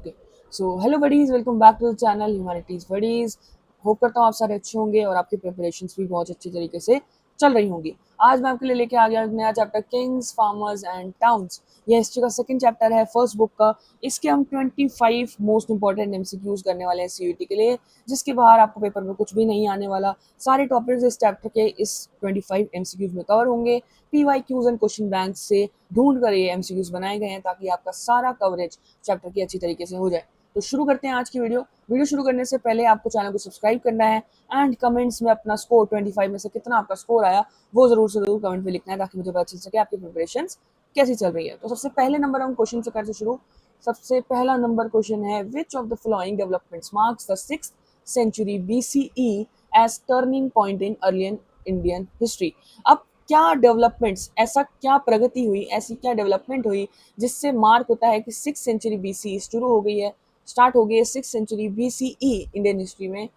Okay so hello buddies, welcome back to the channel humanities buddies. Hope करता हूँ आप सारे अच्छे होंगे और आपकी प्रिपरेशंस भी बहुत अच्छे तरीके से चल रही होंगी। आज मैं आपके लिए लेके आ गया एक नया chapter, Kings farmers and towns. ये हिस्ट्री का सेकंड चैप्टर है फर्स्ट बुक का। इसके हम 25 मोस्ट इंपॉर्टेंट एमसीक्यूज करने वाले हैं सीयूटी के लिए, जिसके बाहर आपको पेपर में कुछ भी नहीं आने वाला। सारे टॉपिक्स इस चैप्टर के इस 25 एमसीक्यूज में कवर होंगे। पीवाईक्यूज एंड क्वेश्चन बैंक से ढूंढ कर ये एमसीक्यूज बनाए गए हैं ताकि आपका सारा कवरेज चैप्टर की अच्छी तरीके से हो जाए। तो शुरू करते हैं आज की वीडियो शुरू करने से पहले आपको चैनल को सब्सक्राइब करना है एंड कमेंट्स में अपना स्कोर 25 में से कितना आपका स्कोर आया वो जरूर कमेंट में लिखना है ताकि मुझे पता चल सके आपकी प्रिपरेशन कैसी चल रही है। तो सबसे पहले नंबर हम क्वेश्चन से करते शुरू। सबसे पहला नंबर क्वेश्चन है, which of the following developments marks the 6th century BCE as turning point in early Indian history. अब क्या डेवलपमेंट्स, ऐसा क्या प्रगति हुई, ऐसी क्या डेवलपमेंट हुई जिससे मार्क होता है कि 6th century BCE शुरू हो गई है, स्टार्ट हो गई है 6th century BCE Indian history में।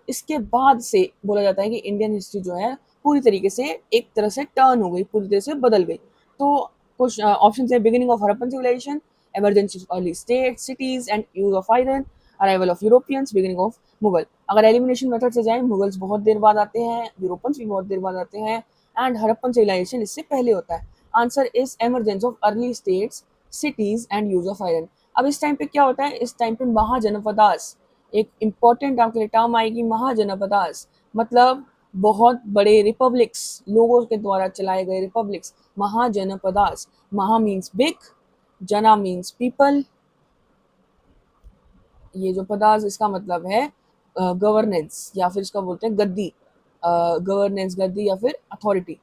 इसके बाद से बोला जाता है कि इंडियन हिस्ट्री जो है पूरी तरीके से एक तरह से टर्न हो गई, पूरी तरह से बदल गई। तो कुछ ऑप्शन है, beginning of Harappan civilization, emergence of early states, cities and use of iron, arrival of Europeans, beginning of Mughal. अगर एलिमिनेशन मेथड से जाएं, मुगल्स बहुत देर बाद आते हैं, यूरोपियंस भी बहुत देर बाद आते हैं एंड हड़प्पन सिविलाइजेशन इससे पहले होता है। Answer is emergence of early states, cities and use of iron. अब इस टाइम पे क्या होता है, इस टाइम पे महाजनपदास, एक इंपॉर्टेंट आपके लिए टर्म आएगी महाजनपदास, मतलब बहुत बड़े रिपब्लिक्स, लोगों के द्वारा चलाए गए रिपब्लिक्स, महाजनपदास। महा मीन्स बिग, जना मीन्स पीपल, ये जो पदास इसका मतलब है गवर्नेंस या फिर इसका बोलते हैं गद्दी, गवर्नेंस गद्दी या फिर अथॉरिटी।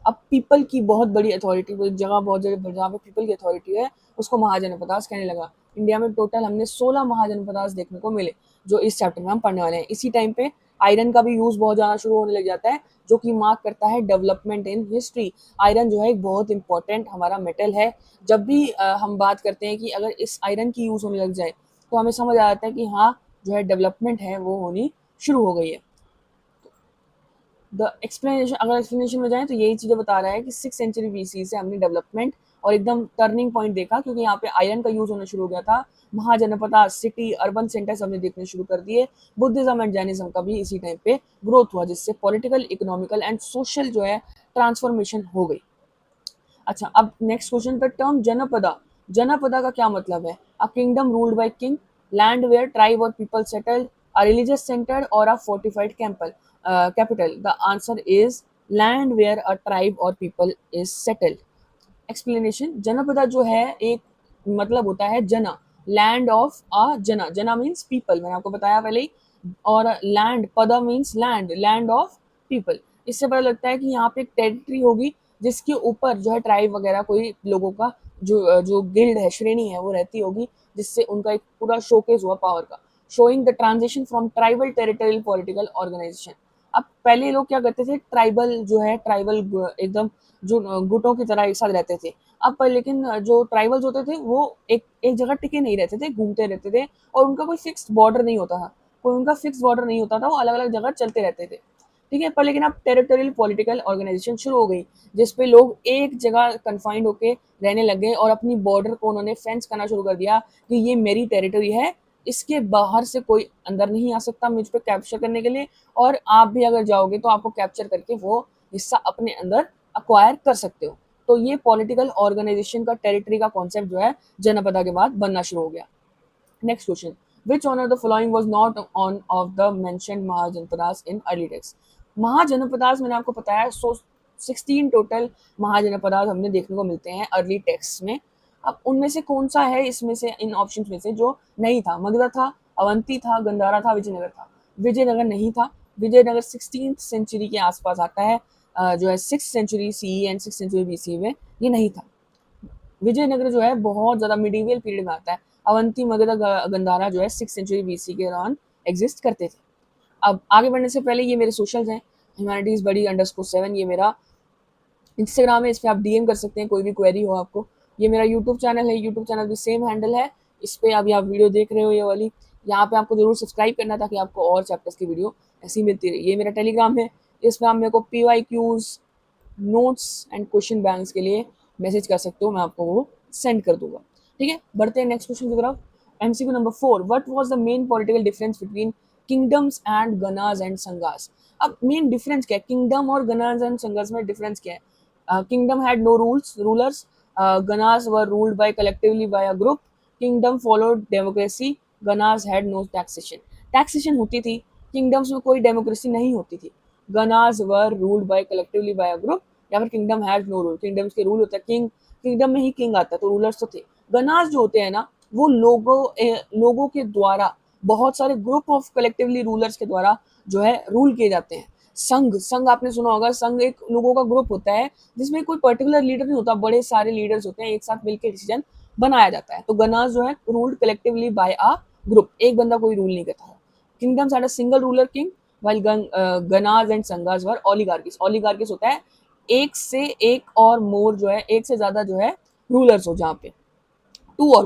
अब पीपल की बहुत बड़ी अथॉरिटी, वो जगह बहुत जगह जहाँ पे पीपल की अथॉरिटी है उसको महाजनपदास कहने लगा। इंडिया में टोटल हमने 16 महाजनपदास देखने को मिले जो इस चैप्टर में हम पढ़ने वाले हैं। इसी टाइम पे आयरन का भी यूज बहुत ज़्यादा शुरू होने लग जाता है जो कि मार्क करता है डेवलपमेंट इन हिस्ट्री। आयरन जो है एक बहुत इंपॉर्टेंट हमारा मेटल है। जब भी हम बात करते हैं कि अगर इस आयरन की यूज़ होने लग जाए तो हमें समझ आ जाता है कि हाँ, जो है डेवलपमेंट है वो होनी शुरू हो गई है। द एक्सप्लेनेशन, अगर एक्सप्लेनेशन में जाए तो यही चीज़ें बता रहा है कि 6th century BC से हमने डेवलपमेंट और एकदम टर्निंग पॉइंट देखा, क्योंकि यहाँ पे आयरन का यूज होना शुरू हो गया था। महाजनपद, सिटी, अर्बन सेंटर्स हमने देखने शुरू कर दिए। बुद्धिज्म एंड जैनिज्म का भी इसी टाइम पे ग्रोथ हुआ, जिससे पॉलिटिकल, इकोनॉमिकल एंड सोशल जो है ट्रांसफॉर्मेशन हो गई। अच्छा, अब next question, the term janapada, janapada का क्या मतलब है? A kingdom ruled by king, land where tribe और people settled, a religious centre और a fortified capital. The answer is land where a tribe और people is settled. Explanation, janapada जो है एक मतलब होता है जना, लैंड ऑफ अ जना, जना मीन्स पीपल, मैंने आपको बताया पहले ही। और लैंड, पदा means land, land of people. इससे पता लगता है कि यहाँ पे एक टेरिटरी होगी जिसके ऊपर जो है ट्राइब वगैरह कोई लोगों का जो जो गिल्ड है, श्रेणी है, वो रहती होगी, जिससे उनका एक पूरा शोकेस हुआ पावर का। Showing the transition from tribal territorial political organization. अब पहले लोग क्या करते थे, ट्राइबल जो है, ट्राइबल एकदम जो गुटों की तरह एक साथ रहते थे। अब पर लेकिन जो ट्राइबल्स होते थे वो एक एक जगह टिके नहीं रहते थे, घूमते रहते थे और उनका कोई फिक्स्ड बॉर्डर नहीं होता था, कोई उनका फिक्स बॉर्डर नहीं होता था, वो अलग अलग जगह चलते रहते थे। ठीक है, पर लेकिन अब टेरिटोरियल पॉलिटिकल ऑर्गेनाइजेशन शुरू हो गई जिसपे लोग एक जगह कन्फाइंड होके रहने लग गए और अपनी बॉर्डर को उन्होंने फेंस करना शुरू कर दिया कि ये मेरी टेरिटरी है, इसके बाहर से कोई अंदर नहीं आ सकता मुझ पे कैप्चर करने के लिए, और आप भी अगर जाओगे तो आपको कैप्चर करके वो हिस्सा अपने अंदर अक्वायर कर सकते हो। तो ये पॉलिटिकल ऑर्गेनाइजेशन का, टेरिटरी का कॉन्सेप्ट जो है जनपदा के बाद बनना शुरू हो गया। Next question, which one of the following was not on of the mentioned mahajanapadas in early text? Mahajanapadas मैंने आपको बताया, 16 टोटल महाजनपदास हमने देखने को मिलते हैं अर्ली टेक्स्ट में। अब उनमें से कौन सा है इसमें से, इन ऑप्शंस में से जो नहीं था? मगध था, अवंती था, गंधारा था, विजयनगर था। विजयनगर नहीं था। विजयनगर 16th सेंचुरी के आसपास आता है, जो है 6th century CE and 6th century BC में ये नहीं था। विजयनगर जो है बहुत ज़्यादा मिडीवियल पीरियड में आता है। अवंती, मगध, गंधारा जो है 6th century BC के दौरान एग्जिस्ट करते थे। अब आगे बढ़ने से पहले ये मेरे सोशल्स हैं, ह्यूमैनिटीज़ बडी _7, ये मेरा इंस्टाग्राम है, इस पर आप डीएम कर सकते हैं कोई भी क्वेरी हो आपको। ये मेरा यूट्यूब चैनल है, यूट्यूब चैनल भी सेम हैंडल है, इस पर अभी आप वीडियो देख रहे हो ये वाली, यहाँ पे आपको जरूर सब्सक्राइब करना ताकि आपको और चैप्टर्स की वीडियो ऐसी मिलती रहे। ये मेरा टेलीग्राम है, इसमें आप मेरे को PYQs, notes and question banks के लिए मैसेज कर सकते हो, मैं आपको वो सेंड कर दूंगा। ठीक है, बढ़ते हैं नेक्स्ट क्वेश्चन की तरफ। MCQ number 4, what was the main political difference between kingdoms and ganas and sanghas? अब मेन डिफरेंस क्या है किंगडम और गनास एंड संघर्ष में? डिफरेंस क्या है? Kingdom had no rulers, ganas were ruled by collectively by a group, kingdom followed democracy, ganas had no taxation होती थी, किंगडम्स में कोई डेमोक्रेसी नहीं होती थी, ganas were ruled by collectively by a group, या फिर kingdom had no rule, kingdoms के रूल होता है, किंगडम में ही किंग आता है तो रूलर्स तो थे। गनास जो होते हैं ना वो लोगों के द्वारा, बहुत सारे ग्रुप ऑफ कलेक्टिवली रूलर्स के द्वारा जो है रूल किए जाते हैं। संघ आपने सुना होगा, संघ एक लोगों का ग्रुप होता है जिसमें कोई पर्टिकुलर लीडर नहीं होता, बड़े सारे लीडर्स होते हैं, एक साथ मिलकर डिसीजन बनाया जाता है। तो गनास जो है ruled collectively by a group, एक बंदा कोई रूल नहीं करता है। Kingdoms had a single ruler king while ganas and sanghas were oligarchies. Oligarchies होता है एक से एक और मोर जो है, एक से ज्यादा जो है रूलर्स हो, जहाँ पे टू और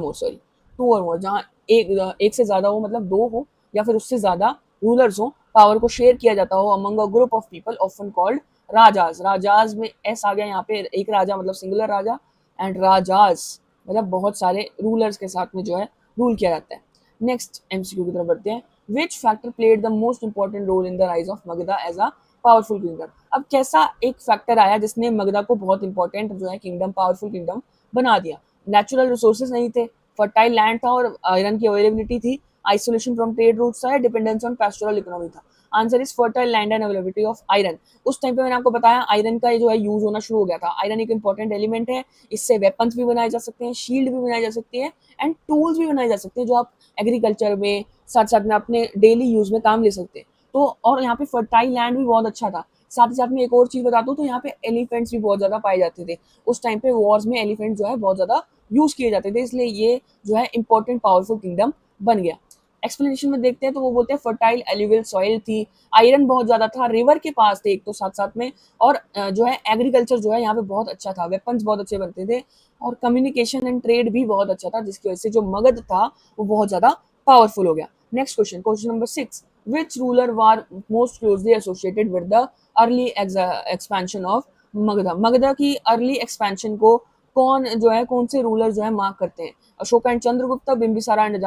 मोर जहाँ एक से ज्यादा हो, मतलब दो हो या फिर उससे ज्यादा रूलर्स हो, पावर को शेयर किया जाता हो among a group of people often called राजाज। राजाज में एस आ गया यहाँ पे, एक राजा मतलब सिंगुलर राजा, एंड राजाज मतलब बहुत सारे रूलर्स के साथ में जो है रूल किया जाता है। नेक्स्ट MCQ की तरफ बढ़ते हैं। Which factor played the most important role in the rise of Magadha as a powerful kingdom? अब कैसा एक फैक्टर आया जिसने मगधा को बहुत इंपॉर्टेंट जो है किंगडम, पावरफुल किंगडम बना दिया? नेचुरल रिसोर्सेज नहीं थे, फर्टाइल लैंड था और आयरन की अवेलेबिलिटी थी, आइसोलेशन फ्रॉम ट्रेड रूट्स था, डिपेंडेंस ऑन पैस्टोरल इकोनॉमी था। Answer is fertile land and availability of iron. उस टाइम पे मैंने आपको बताया आयरन का जो है यूज होना शुरू हो गया था। आयरन एक इंपॉर्टेंट एलिमेंट है, इससे वेपन्स भी बनाए जा सकते हैं, शील्ड भी बनाई जा सकती है एंड टूल्स भी बनाए जा सकते हैं जो आप एग्रीकल्चर में साथ साथ में अपने डेली यूज में काम ले सकते हैं। तो और यहाँ पे फर्टाइल लैंड भी बहुत अच्छा था। साथ ही साथ में एक और चीज बता दूं तो यहाँ पे एलिफेंट्स भी बहुत ज्यादा पाए जाते थे। उस टाइम पे वॉर्स में एलिफेंट जो है बहुत ज्यादा यूज किए जाते थे, इसलिए ये जो है इंपॉर्टेंट पावरफुल किंगडम बन गया। एक्सप्लेनेशन में देखते हैं तो वो बोलते हैं फर्टाइल एल्यूवियल सॉइल थी, आयरन बहुत ज्यादा था, रिवर के पास थे एक तो साथ साथ में, और जो है एग्रीकल्चर जो है यहाँ पे बहुत अच्छा था, वेपन्स बहुत अच्छे बनते थे, और कम्युनिकेशन एंड ट्रेड भी बहुत अच्छा था, जिसकी वजह से जो मगध था वो बहुत ज्यादा पावरफुल हो गया। Next question, question number 6, which ruler war most closely associated with the early expansion of Magadha? Magadha की अर्ली एक्सपेंशन को कौन से रूलर जो है मार्क करते हैं? Ashoka and Chandragupta, Bimbisara and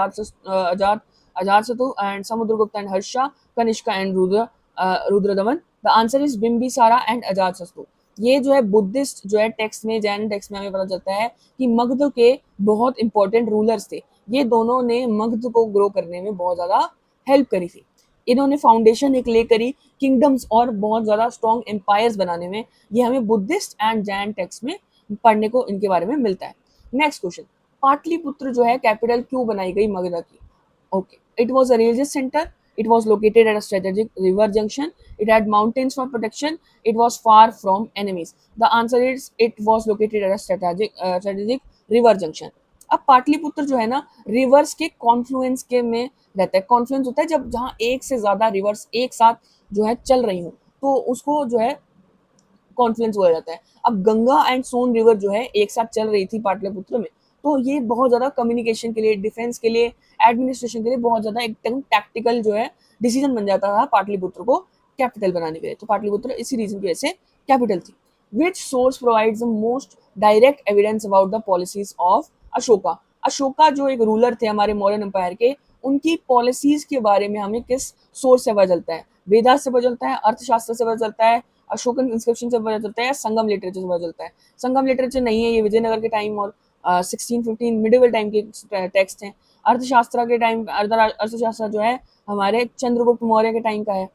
Ajatashatru and Samudragupta and Harsha, Kanishka and Rudradaman. The answer is Bimbisara and Ajatashatru. ये जो है बुद्धिस्ट जो है टेक्स्ट में, जैन टेक्स्ट में हमें पता चलता है कि मगध के बहुत इंपॉर्टेंट रूलर्स थे। ये दोनों ने मगध को ग्रो करने में बहुत ज्यादा हेल्प करी थी। इन्होंने फाउंडेशन एक ले करी किंगडम्स और बहुत ज्यादा स्ट्रॉन्ग एम्पायर्स बनाने में। ये हमें बुद्धिस्ट एंड जैन टेक्स्ट में पढ़ने को इनके बारे में मिलता है। नेक्स्ट क्वेश्चन, पाटलिपुत्र जो है कैपिटल क्यों बनाई गई मगध की? Okay, it was a religious center. It was located at a strategic river junction. It had mountains for protection. It was far from enemies. The answer is it was located at a strategic river junction. अब पाटलिपुत्र जो है ना reverse के Confluence के में रहता है। Confluence होता है जब जहाँ एक से ज्यादा रिवर्स एक साथ जो है चल रही हूँ तो उसको जो है कॉन्फ्लुएंस बोला जाता है। अब गंगा एंड सोन रिवर जो है एक साथ चल रही थी पाटलिपुत्र में, तो ये बहुत ज्यादा कम्युनिकेशन के लिए, डिफेंस के लिए, एडमिनिस्ट्रेशन के लिए बहुत ज्यादा एकदम टैक्टिकल जो है डिसीजन बन जाता था पाटलिपुत्र को कैपिटल बनाने के लिए। तो पाटलिपुत्र इसी रीजन की वजह से कैपिटल थी। Which source provides the most direct evidence about the policies of Ashoka? Ashoka जो एक रूलर थे हमारे मौर्यन एम्पायर के, उनकी पॉलिसीज के बारे में हमें किस सोर्स से पता चलता है? वेदास से पता चलता है, अर्थशास्त्र से पता चलता है, अशोकन इंस्क्रिप्शन से पता चलता है, या संगम लिटरेचर से पता चलता है? संगम लिटरेचर नहीं है, ये विजयनगर के टाइम और 1615 मिडिवल टाइम के टेक्स्ट हैं। अर्थशास्त्र के टाइम, अर्थशास्त्र जो है हमारे चंद्रगुप्त मौर्य के टाइम का है।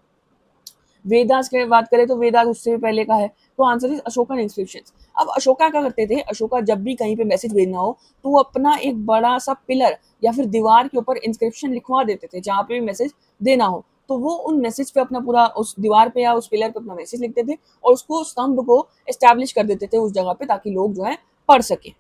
वेदास की बात करें तो वेदास उससे पहले का है। तो आंसर इज अशोकन इंस्क्रिप्शंस। अब अशोका क्या करते थे? अशोका जब भी कहीं पे मैसेज भेजना हो तो वो अपना एक बड़ा सा पिलर या फिर दीवार के ऊपर इंस्क्रिप्शन लिखवा देते थे, जहाँ पे भी मैसेज देना हो तो वो उन मैसेज पे अपना पूरा उस दीवार पे या उस पिलर पे अपना मैसेज लिखते थे और उसको स्तंभ को एस्टैब्लिश कर देते थे उस जगह पे, ताकि लोग जो है पढ़ सके।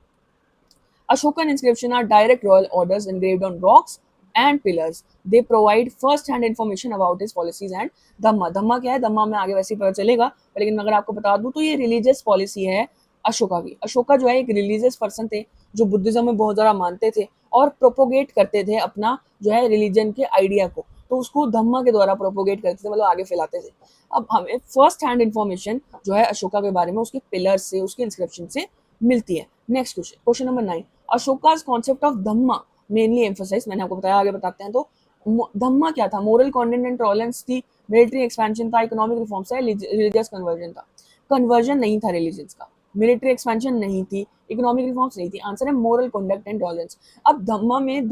Ashokan inscriptions are direct royal orders engraved on rocks and pillars. They provide first-hand information about his policies and धम्मा। धम्मा क्या है? धम्मा में आगे वैसे ही पता चलेगा, लेकिन अगर आपको बता दूं तो ये रिलीजियस पॉलिसी है अशोका की। अशोका जो है एक रिलीजियस पर्सन थे जो बुद्धिज्म में बहुत ज़्यादा मानते थे और प्रोपोगेट करते थे अपना जो है रिलीजन के आइडिया को, तो उसको धम्मा के द्वारा प्रोपोगेट करते थे, मतलब आगे फैलाते थे। अब हमें फर्स्ट हैंड इन्फॉर्मेशन जो है अशोका के बारे में उसके पिलर से, उसके इंस्क्रिप्शन से मिलती है। Next question, question number 9, Ashoka's concept of Dhamma mainly emphasize, मैंने आपको बताया, आगे बताते हैं। तो धम्मा क्या था? मोरल कॉन्टेंट एंड टॉलरेंस थी, मिलिट्री एक्सपेंशन था, इकोनॉमिक रिफॉर्म्स था, रिलीजियस कन्वर्जन था। कन्वर्जन नहीं था रिलीजन्स का, मिलिट्री एक्सपेंशन नहीं थी, इकोनॉमिक रिफॉर्म्स नहीं थी। आंसर है मोरल कॉन्डक्ट एंड टॉलरेंस। अब धम्मा में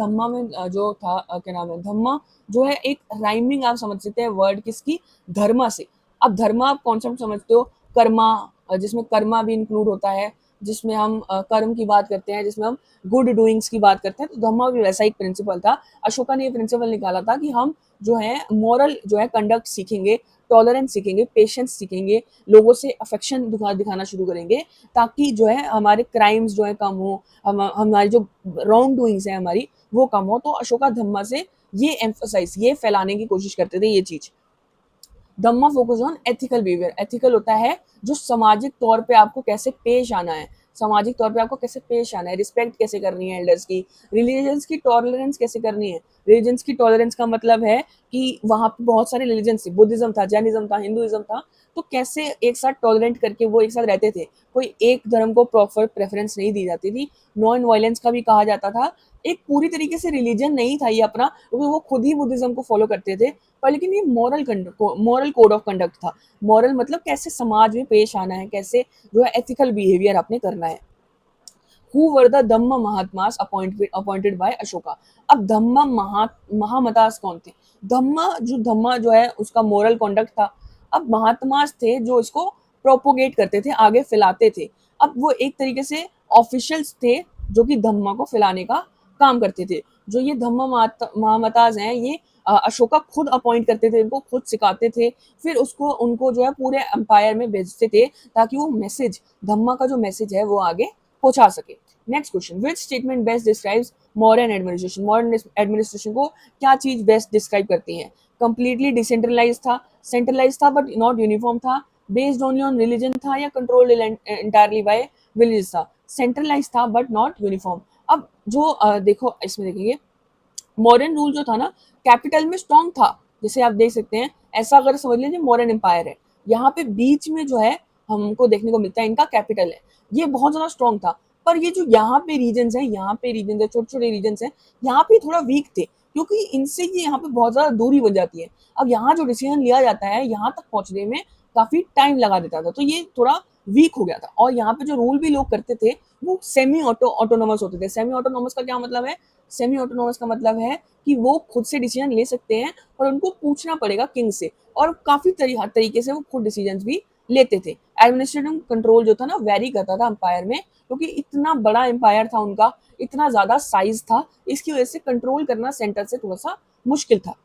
जो था क्या नाम है, धम्मा जो है एक राइमिंग आप समझ सकते हैं वर्ड किसकी, धर्मा से। अब धर्मा आप कॉन्सेप्ट समझते हो, कर्मा, जिसमें कर्मा भी इंक्लूड होता है, जिसमें हम कर्म की बात करते हैं, जिसमें हम गुड डूइंग्स की बात करते हैं। तो धम्मा भी वैसा एक प्रिंसिपल था। अशोका ने ये प्रिंसिपल निकाला था कि हम जो है मोरल जो है कंडक्ट सीखेंगे, टॉलरेंस सीखेंगे, पेशेंस सीखेंगे, लोगों से अफेक्शन दिखाना शुरू करेंगे, ताकि जो है हमारे क्राइम्स जो है कम हो, हमारी जो रॉन्ग डूइंग्स है हमारी वो कम हो। तो अशोका धम्मा से ये एम्फोसाइज, ये फैलाने की कोशिश करते थे ये चीज। Dhamma focus on ethical behaviour. Ethical होता है जो सामाजिक तौर पे आपको कैसे पेश आना है, सामाजिक तौर पे आपको कैसे पेश आना है, रिस्पेक्ट कैसे करनी है एल्डर्स की, रिलीजन्स की टॉलरेंस कैसे करनी है। रिलीजन्स की टॉलरेंस का मतलब है कि वहां पे बहुत सारे रिलीजन थे, बुद्धिज्म था, जैनिज्म था, हिंदुइज्म था, तो कैसे एक साथ टॉलरेंट करके वो एक साथ रहते थे। कोई एक धर्म को प्रॉपर प्रेफरेंस नहीं दी जाती थी। नॉन वायलेंस का भी कहा जाता था। एक पूरी तरीके से रिलीजन नहीं था ये अपना, क्योंकि वो खुद ही बुद्धिज्म को फॉलो करते थे, पर लेकिन ये मॉरल कोड ऑफ कंडक्ट था। मॉरल मतलब कैसे समाज में पेश आना है, कैसे जो है एथिकल बिहेवियर आपने करना है। Who were the dhamma mahatmas appointed by Ashoka. अब धम्म महामतास कौन थे? धम्मा जो है उसका मॉरल कॉन्डक्ट था। अब महात्मास थे जो इसको प्रोपोगेट करते थे, आगे फैलाते थे। अब वो एक तरीके से ऑफिशियल्स थे जो कि धम्मा को फैलाने का काम करते थे। जो ये धम्म महामताज हैं, ये अशोका खुद अपॉइंट करते थे, इनको खुद सिखाते थे, फिर उसको उनको जो है पूरे एम्पायर में भेजते थे, ताकि वो मैसेज, धम्मा का जो मैसेज है वो आगे पहुंचा सके। Next question, which statement best describes modern administration. Modern administration को क्या चीज बेस्ट डिस्क्राइब करती है? कंप्लीटली डिसेंट्रलाइज था, सेंट्रलाइज था बट नॉट यूनिफॉर्म था, बेस्ड ओनली ऑन रिलीजन था, या कंट्रोल्ड इंटायरली बाय विलेज था। सेंट्रलाइज था बट नॉट यूनिफॉर्म। अब जो देखो इसमें देखेंगे, मॉडर्न रूल जो था ना, कैपिटल में स्ट्रॉन्ग था। जैसे आप देख सकते हैं, ऐसा अगर समझ लीजिए मॉडर्न एम्पायर है, यहाँ पे बीच में जो है हमको देखने को मिलता है इनका कैपिटल है, ये बहुत ज्यादा स्ट्रॉन्ग था। पर ये जो यहाँ पे रीजन है, यहाँ पे रीजन है, छोटे छोटे रीजन है, यहाँ पे थोड़ा वीक थे, क्योंकि इनसे ये यहाँ पे बहुत ज्यादा दूरी बन जाती है। अब यहाँ जो डिसीजन लिया जाता है, यहाँ तक पहुंचने में काफी टाइम लगा देता था, तो ये थोड़ा वीक हो गया था। और यहाँ पे जो रूल भी लोग करते थे वो सेमी ऑटोनोमस होते थे। सेमी ऑटोनोमस का क्या मतलब है? सेमी ऑटोनोमस का मतलब है कि वो खुद से डिसीजन ले सकते हैं, और उनको पूछना पड़ेगा किंग से, और काफी तरीके से वो खुद डिसीजन भी लेते थे। एडमिनिस्ट्रेटिव कंट्रोल जो था ना, वेरी करता था एम्पायर में, क्योंकि इतना बड़ा एम्पायर था उनका, इतना ज्यादा साइज था, इसकी वजह से कंट्रोल करना सेंटर से थोड़ा सा मुश्किल था।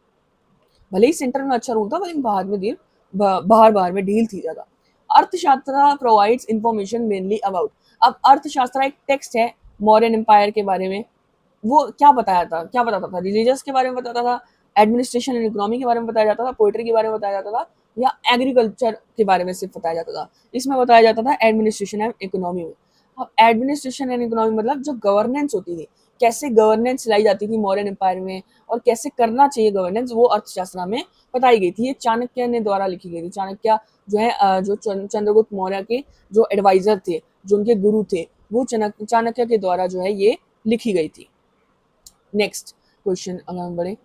भले ही सेंटर में अच्छा रूल था, लेकिन बाहर बाहर में डील थी ज्यादा। अर्थशास्त्र प्रोवाइड्स इंफॉर्मेशन मेनली अबाउट। अब अर्थशास्त्र एक टेक्स्ट है मौर्यन एम्पायर के बारे में। वो क्या बताता था? रिलीजियस के बारे में बताता था, एडमिनिस्ट्रेशन एंड इकोनॉमी के बारे में बताया जाता था, पोएट्री के बारे में बताया जाता था, या एग्रीकल्चर के बारे में सिर्फ बताया जाता था। इसमें बताया जाता था एडमिनिस्ट्रेशन एंड इकोनॉमी में। अब एडमिनिस्ट्रेशन एंड इकोनॉमी मतलब जो गवर्नेंस होती थी, कैसे गवर्नेंस लाई जाती थी मॉडर्न एम्पायर में, और कैसे करना चाहिए गवर्नेंस, वो अर्थशास्त्र में बताई गई थी। ये चाणक्य ने द्वारा लिखी गई थी। चाणक्य जो है जो चंद्रगुप्त मौर्य के जो एडवाइजर थे, जो उनके गुरु थे, वो चाणक्य के द्वारा जो है ये लिखी गई थी। नेक्स्ट क्वेश्चन अगर हम बढ़े,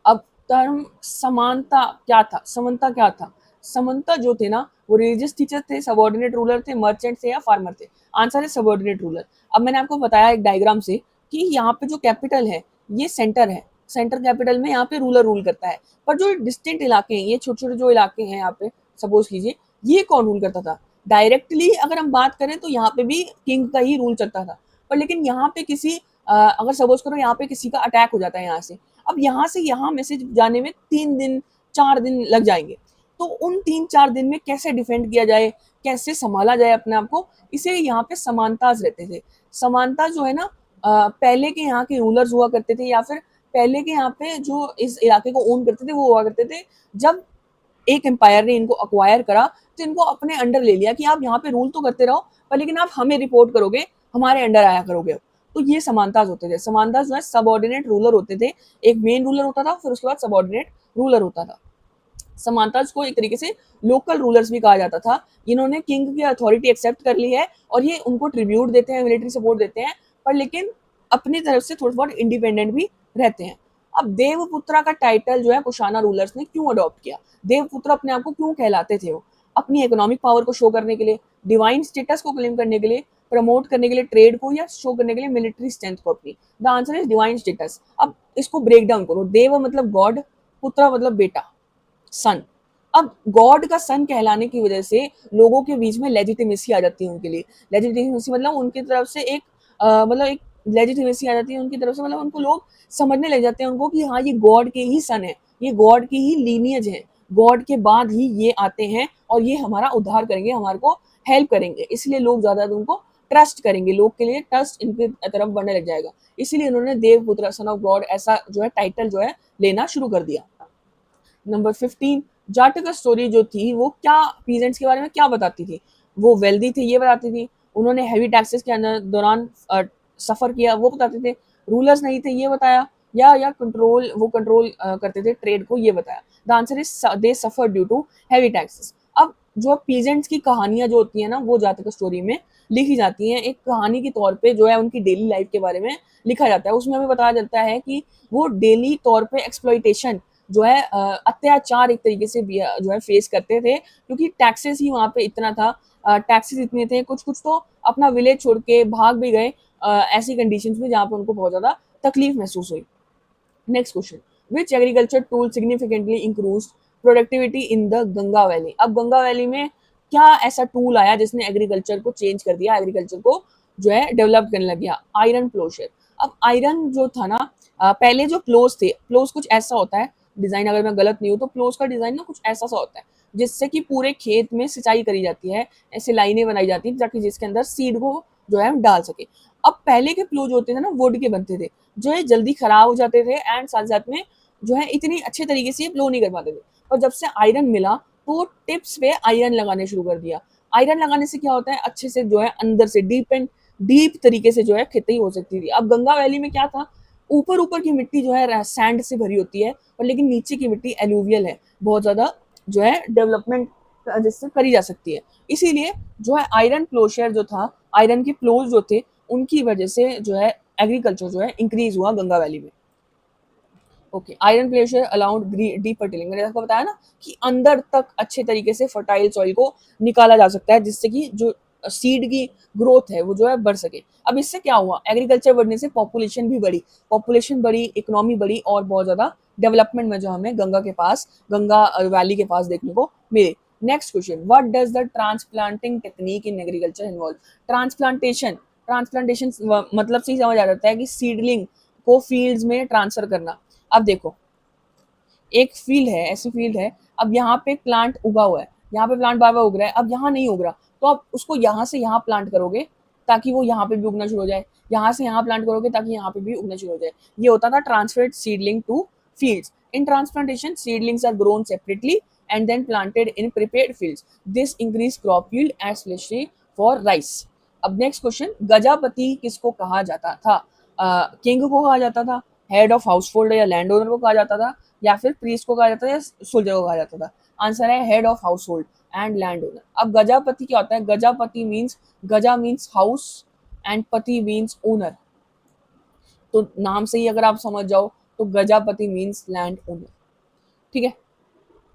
अब टर्म समानता क्या था? समानता क्या था? समानता जो थे ना, वो रिलीजियस टीचर थे, सबऑर्डिनेट रूलर थे, मर्चेंट थे, या फार्मर थे? आंसर है सबऑर्डिनेट रूलर। अब मैंने आपको बताया एक डायग्राम से कि यहाँ पे जो कैपिटल है ये सेंटर है, सेंटर कैपिटल में यहाँ पे रूलर रूल करता है, पर जो डिस्टेंट इलाके हैं, ये छोटे छोटे जो इलाके हैं यहाँ पे, सपोज कीजिए, ये कौन रूल करता था? डायरेक्टली अगर हम बात करें तो यहाँ पे भी किंग का ही रूल चलता था, पर लेकिन यहाँ पे किसी अगर सपोज करो यहाँ पे किसी का अटैक हो जाता है यहाँ से, अब यहाँ से यहाँ मैसेज जाने में 3 दिन 4 दिन लग जाएंगे। तो उन 3-4 दिन में कैसे डिफेंड किया जाए, कैसे संभाला जाए अपने आप को, इसे यहाँ पे समानताज रहते थे। समानता जो है ना, पहले के यहाँ के रूलर्स हुआ करते थे, या फिर पहले के यहाँ पे जो इस इलाके को ओन करते थे वो हुआ करते थे। जब एक एम्पायर ने इनको अक्वायर करा, तो इनको अपने अंडर ले लिया कि आप यहाँ पे रूल तो करते रहो, पर लेकिन आप हमें रिपोर्ट करोगे, हमारे अंडर आया करोगे। तो ये समानताज होते थे। समानताज जो है सबऑर्डिनेट रूलर होते थे। एक मेन रूलर होता था, फिर उसके बाद सबऑर्डिनेट रूलर होता था। समानताज को एक तरीके से लोकल रूलर्स भी कहा जाता था। इन्होंने किंग की अथॉरिटी एक्सेप्ट कर ली है, और ये उनको ट्रिब्यूट देते हैं, मिलिट्री सपोर्ट देते हैं, पर लेकिन अपनी तरफ से थोड़ा बहुत इंडिपेंडेंट भी रहते हैं। अब देवपुत्रा का टाइटल जो है कुशाना रूलर्स ने क्यों अडॉप्ट किया? देवपुत्र अपने आप को क्यों कहलाते थे वो? अपनी इकोनॉमिक पावर को शो करने के लिए, डिवाइन स्टेटस को क्लेम करने के लिए, प्रमोट करने के लिए ट्रेड को, या शो करने के लिए मिलिट्री स्ट्रेंथ को अपनी? The answer is divine status. अब इसको ब्रेक डाउन करो। देव मतलब गॉड, पुत्र मतलब बेटा, सन। अब गॉड का सन कहलाने की वजह से लोगों के बीच में लेजिटिमेसी आ जाती है उनके लिए। लेजिटिमेसी मतलब उनकी तरफ से एक मतलब एक लेजिटिमेसी आ जाती है उनकी तरफ से, मतलब उनको लोग समझने लग जाते हैं उनको कि हाँ ये गॉड के ही सन है, ये गॉड की ही लीनियज है, गॉड के बाद ही ये आते हैं और ये हमारा उद्धार करेंगे, हमारे को हेल्प करेंगे। इसलिए लोग ज्यादा उनको ट्रस्ट करेंगे, लोग के लिए ट्रस्ट इनके तरफ बढ़ने लग जाएगा। इसीलिए उन्होंने देवपुत्र सन ऑफ गॉड ऐसा जो है टाइटल जो है लेना शुरू कर दिया। नंबर 15, जाटक स्टोरी जो थी वो क्या पीजेंट्स के बारे में क्या बताती थी? वो वेल्दी थे ये बताती थी, उन्होंने हैवी टैक्सेस के अंदर दौरान सफर किया वो बताते थे, रूलर्स नहीं थे ये बताया, या कंट्रोल करते थे ट्रेड को ये बताया। The answer is they suffer due to heavy taxes. अब जो पीजेंट्स की कहानियां जो होती है ना वो जातक स्टोरी में लिखी जाती हैं, एक कहानी के तौर पे जो है उनकी डेली लाइफ के बारे में लिखा जाता है। उसमें हमें बताया जाता है कि वो डेली तौर पे एक्सप्लॉइटेशन जो है अत्याचार एक तरीके से जो है फेस करते थे, क्योंकि टैक्सेस ही वहाँ पे इतना था, टैक्सेस इतने थे, कुछ कुछ तो अपना विलेज छोड़ के भाग भी गए ऐसी कंडीशंस में जहाँ पे उनको बहुत ज़्यादा तकलीफ महसूस हुई। Next question, which agriculture tool significantly increase productivity in the Ganga valley? अब गंगा वैली में क्या ऐसा टूल आया जिसने एग्रीकल्चर को चेंज कर दिया, एग्रीकल्चर को जो है डेवलप करने लग गया? आयरन प्लोशेयर। अब आयरन जो था ना, पहले जो प्लोस थे, प्लोस कुछ ऐसा होता है डिजाइन, अगर मैं गलत नहीं हूँ तो प्लोस का डिजाइन ना कुछ ऐसा सा होता है जिससे कि पूरे खेत में सिंचाई करी जाती है, ऐसे लाइनें बनाई जाती हैं ताकि जिसके अंदर सीड को जो है हम डाल सके। अब पहले के प्लो जो होते थे ना वुड के बनते थे, जो है जल्दी खराब हो जाते थे एंड साथ साथ में जो है इतनी अच्छे तरीके से प्लो नहीं कर पाते थे। और जब से आयरन मिला तो टिप्स पे आयरन लगाने शुरू कर दिया। आयरन लगाने से क्या होता है, अच्छे से जो है अंदर से डीप तरीके से जो है खेती हो सकती थी। अब गंगा वैली में क्या था, ऊपर ऊपर की मिट्टी जो है सैंड से भरी होती है, और लेकिन नीचे की मिट्टी एलुवियल है, बहुत ज्यादा जो है डेवलपमेंट जिससे करी जा सकती है। इसीलिए जो है आयरन प्लोशेयर जो था, आयरन के प्लोज जो थे, उनकी वजह से जो है एग्रीकल्चर जो है इंक्रीज हुआ गंगा वैली में। Okay, iron pleasure allowed deeper tilling, मैंने आपको बताया ना कि अंदर तक अच्छे तरीके से फर्टाइल सॉइल को निकाला जा सकता है जिससे कि जो सीड की ग्रोथ है वो जो है बढ़ सके। अब इससे क्या हुआ, एग्रीकल्चर बढ़ने से पॉपुलेशन भी बढ़ी, पॉपुलेशन बढ़ी, इकोनॉमी बढ़ी, और बहुत ज्यादा डेवलपमेंट में जो हमें गंगा वैली के पास देखने को मिले। Next question, what does the transplanting technique in agriculture involve? Transplantation, transplantation मतलब से ही समझ आ जाता है कि सीडलिंग को फील्ड्स में ट्रांसफर करना। अब देखो, एक फील्ड है, ऐसी फील्ड है, अब यहाँ पे प्लांट उगा हुआ है, यहाँ पे प्लांट बार बार उग रहा है, अब यहाँ नहीं उग रहा, तो आप उसको यहाँ से यहाँ प्लांट करोगे ताकि वो यहाँ पे भी उगना शुरू हो जाए, यहाँ से यहाँ प्लांट करोगे ताकि यहाँ पे भी उगना शुरू हो जाए। ये होता था transferred seedling to fields. In transplantation seedlings are grown separately and then planted in prepared fields. This increase crop yield especially for rice. अब नेक्स्ट क्वेश्चन, गजापति किसको कहा जाता था? किंग को कहा जाता था, हेड ऑफ हाउस होल्ड या लैंड ओनर को कहा जाता था, या फिर प्रीस्ट को कहा जाता था, या सोल्जर को कहा जाता था? आंसर है head of household and landowner. अब गजापति क्या होता है? Gajapati means, gaja means house and pati means owner, तो नाम से ही अगर आप समझ जाओ तो गजापति मीन्स लैंड ओनर। ठीक है,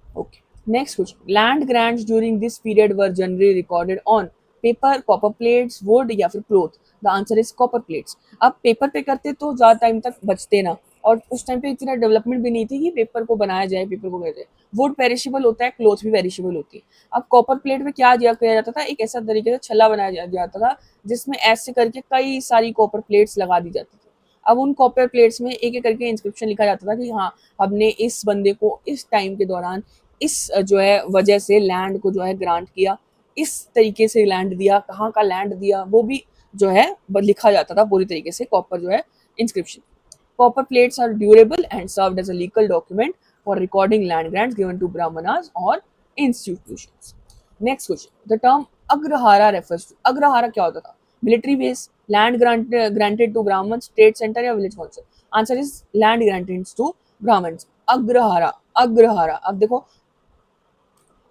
okay. Next question, land grants during this period were generally recorded on paper, copper plates, would या फिर cloth? The answer is copper plates. अब पेपर पे करते तो ज्यादा टाइम तक बचते ना, और उस टाइम पे इतना डेवलपमेंट भी नहीं थी कि पेपर को बनाया जाए, पेपर को बनाया जाए। वुड पेरिशेबल होता है, क्लोथ भी पेरिशेबल होती है। अब कॉपर प्लेट में क्या किया जाता था, एक ऐसा तरीके से छल्ला बनाया जाता था जिसमें ऐसे करके कई सारी कॉपर प्लेट्स लगा दी जाती थी। अब उन कॉपर प्लेट्स में एक एक करके इंस्क्रिप्शन लिखा जाता था कि हाँ हमने इस बंदे को इस टाइम के दौरान इस जो है वजह से लैंड को जो है ग्रांट किया, इस तरीके से लैंड दिया, कहाँ का लैंड दिया, वो भी जो है लिखा जाता था पूरी तरीके से कॉपर जो है inscription. Copper plates are durable and served as a legal document for recording land grants given to Brahmanas और institutions. Next question, the term agrahara refers to, agrahara क्या होता था? Military base, land granted to Brahman, state centre या village council? Answer is land granted to Brahmans. Agrahara, agrahara, अब देखो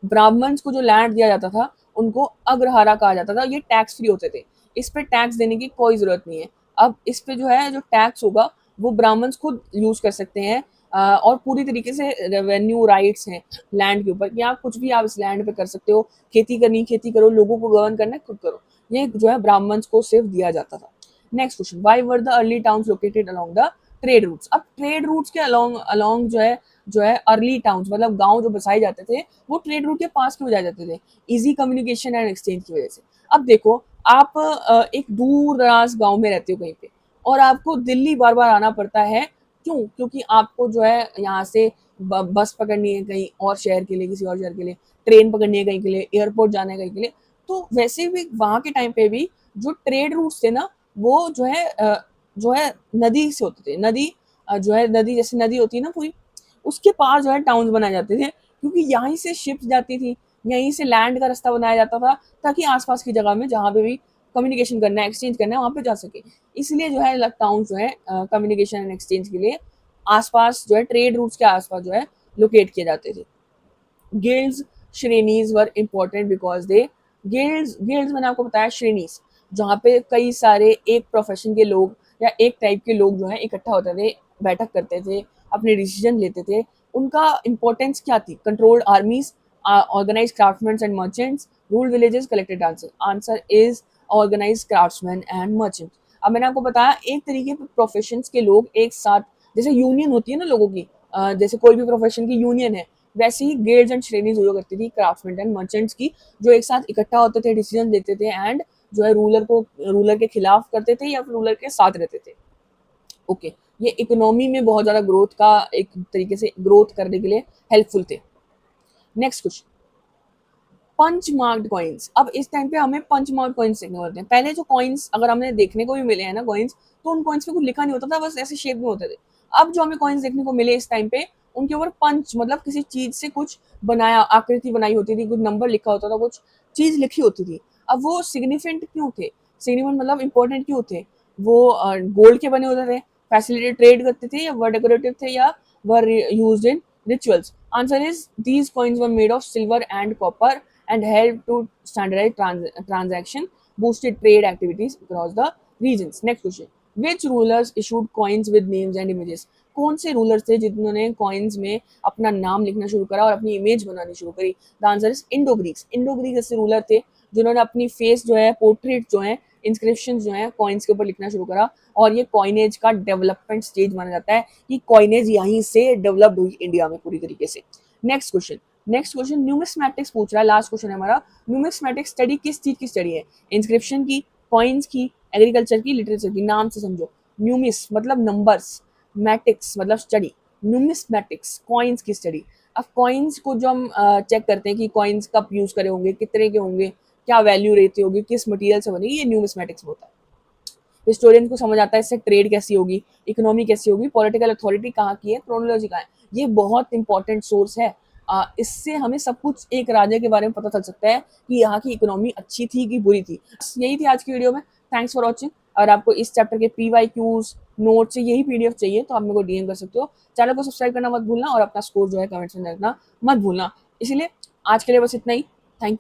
Brahmins को जो land दिया जाता था उनको अग्रहारा कहा जाता था, ये टैक्स फ्री होते थे, इस पे टैक्स देने की कोई जरूरत नहीं है। अब इस पे जो है जो टैक्स होगा वो ब्राह्मण्स खुद यूज कर सकते हैं, और पूरी तरीके से रेवेन्यू राइट्स हैं लैंड के ऊपर कि आप कुछ भी आप इस लैंड पे कर सकते हो, खेती करनी खेती करो, लोगों को गवर्न करना है खुद करो। ये जो है ब्राह्मण्स को सिर्फ दिया जाता था। Next question, why were the early towns located along the trade routes? अब ट्रेड रूट्स के अलोंग अलोंग जो है अर्ली टाउन्स मतलब गांव जो बसाए जाते थे वो ट्रेड रूट के पास क्यों बसाए जाते थे? इजी कम्युनिकेशन एंड एक्सचेंज की वजह से। अब देखो, आप एक दूर दराज गांव में रहते हो कहीं पे, और आपको दिल्ली बार बार आना पड़ता है, क्यों? क्योंकि आपको जो है यहाँ से बस पकड़नी है कहीं और शहर के लिए, किसी और शहर के लिए, ट्रेन पकड़नी है कहीं के लिए, एयरपोर्ट जाना है कहीं के लिए। तो वैसे भी वहां के टाइम पे भी जो ट्रेड रूट्स थे ना वो जो है नदी से होते थे। नदी जो है नदी जैसे नदी होती है ना पूरी, उसके पास जो है टाउन्स बनाए जाते थे, क्योंकि यहीं से शिप्स जाती थी, यहीं से लैंड का रास्ता बनाया जाता था, ताकि आसपास की जगह में जहाँ पे भी कम्युनिकेशन करना है, एक्सचेंज करना है, वहाँ पे जा सके। इसलिए जो है टाउन जो है कम्युनिकेशन एंड एक्सचेंज के लिए आसपास जो है ट्रेड रूट्स के आसपास जो है लोकेट किए जाते थे। Guilds श्रेणीज were important because they guilds मैंने आपको बताया श्रेणीज, जहाँ पे कई सारे एक प्रोफेशन के लोग या एक टाइप के लोग जो है इकट्ठा होते थे, बैठक करते थे, अपने डिसीजन लेते थे। उनका इंपॉर्टेंस क्या थी? Controlled armies, organize craftsman and merchants, rule villages, collected answer. Answer is organize craftsman and merchant. अब मैंने आपको बताया एक तरीके के प्रोफेशन के लोग एक साथ, जैसे यूनियन होती है ना लोगों की, जैसे कोई भी प्रोफेशन की यूनियन है, वैसे ही गिल्ड्स एंड श्रेणीज हुआ करती थी क्राफ्टमैन एंड मर्चेंट्स की, जो एक साथ इकट्ठा होते थे, डिसीजन लेते थे, एंड जो है रूलर के खिलाफ करते थे या फिर रूलर के साथ रहते थे। ओके, ये इकोनॉमी में बहुत ज्यादा ग्रोथ का एक तरीके से ग्रोथ करने के लिए हेल्पफुल थे। Next question, punch marked coins. अब इस टाइम पे हमें पंच मार्क्ड कॉइन्स देखने होते हैं। पहले जो कॉइन्स अगर हमें देखने को भी मिले हैं ना कॉइन्स, तो उन कॉइन्स पे कुछ लिखा नहीं होता था, बस ऐसे शेप में होते थे। अब जो हमें कॉइन्स देखने को मिले इस टाइम पे, उनके ऊपर पंच मतलब किसी चीज से कुछ बनाया, आकृति बनाई होती थी, कुछ नंबर लिखा होता था, कुछ चीज लिखी होती थी। अब वो सिग्निफिकेंट क्यों थे? सिग्निफिकेंट मतलब इंपॉर्टेंट क्यों थे? वो गोल्ड के बने होते थे, फैसिलिटेट ट्रेड करते थे, या वर डेकोरेटिव थे, या were used in rituals? Answer is these coins were made of silver and copper and help to standardize transaction, boosted trade activities across the regions. Next question, which rulers issued coins with names and images? कौन से rulers थे जिन्होंने coins में अपना नाम लिखना शुरू करा और अपनी इमेज बनानी शुरू करी? The answer is Indo Greeks. Indo Greek ऐसे रूलर थे जिन्होंने अपनी फेस जो है, पोर्ट्रेट जो है, इंस्क्रिप्शन जो है कॉइन्स के ऊपर लिखना शुरू करा, और ये कॉइनेज का डेवलपमेंट स्टेज माना जाता है कि कॉइनेज यहीं से डेवलप्ड हुई इंडिया में पूरी तरीके से। नेक्स्ट क्वेश्चन न्यूमिस्मैटिक्स पूछ रहा है, लास्ट क्वेश्चन है हमारा। न्यूमिस्मैटिक स्टडी किस चीज की स्टडी है? इंस्क्रिप्शन की, कॉइन्स की, एग्रीकल्चर की, लिटरेचर की? नाम से समझो, न्यूमिस मतलब नंबर्स, मैटिक्स मतलब स्टडी, न्यूमिस्मैटिक्स कॉइन्स की स्टडी। अब कॉइन्स को जो हम चेक करते हैं कि कॉइन्स कब यूज करे होंगे, कितने के होंगे, क्या वैल्यू रहती होगी, किस मटेरियल से बनेगी, ये न्यूमिस्मैटिक्स होता है। हिस्टोरियन को समझ आता है इससे ट्रेड कैसी होगी, इकोनॉमी कैसी होगी, पॉलिटिकल अथॉरिटी कहाँ की है, क्रोनोलॉजी कहाँ है। ये बहुत इंपॉर्टेंट सोर्स है। इससे हमें सब कुछ एक राज्य के बारे में पता चल सकता है कि यहाँ की इकोनॉमी अच्छी थी कि बुरी थी। बस यही थी आज की वीडियो में। Thanks for watching. अगर आपको इस चैप्टर के PYQs नोट से यही PDF चाहिए तो आप मेरे को DM कर सकते हो। चैनल को सब्सक्राइब करना मत भूलना और अपना स्कोर जो है कमेंट्स में रखना मत भूलना। इसीलिए आज के लिए बस इतना ही। Thank you.